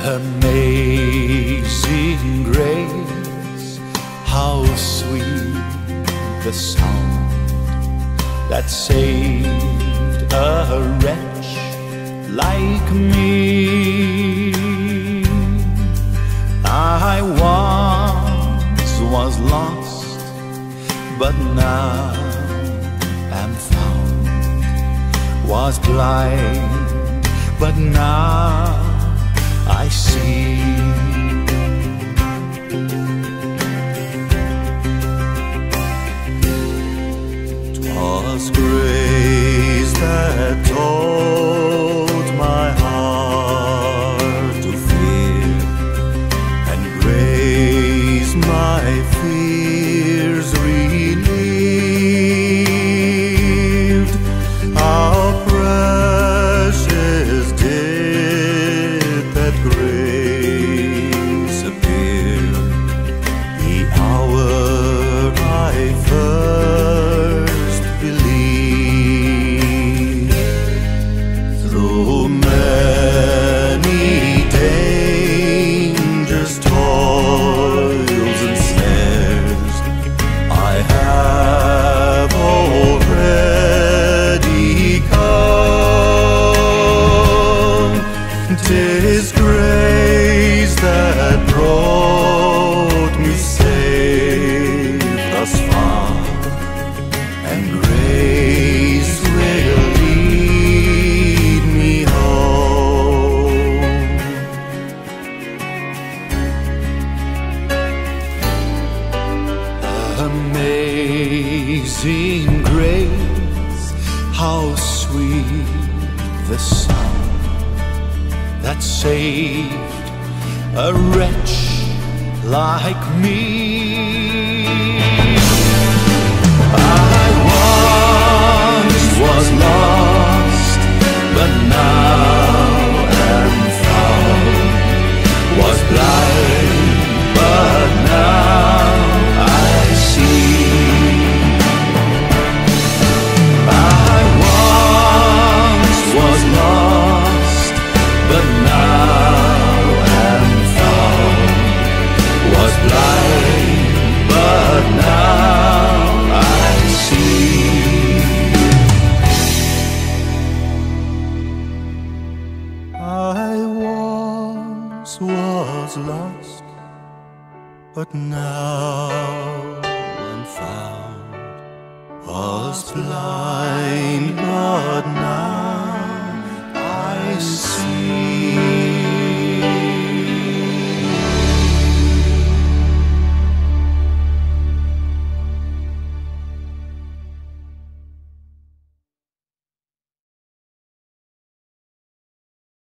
Amazing grace, how sweet the sound that saved a wretch like me. I once was lost, but now am found, was blind, but now I see. 'Twas grace that taught my heart to fear, and grace my fears relieved. How precious did that grace appear the hour I first believed. Through many dangers, toils and snares, I have already come. 'Tis grace that brought me safe thus far, and grace will lead me home. Amazing grace, how sweet the sound that saved a wretch like me. I once was lost, but now am found, was blind, but now I see. I once was lost, but now am found, was blind, but now I see. I once was lost, but now am found, was blind, but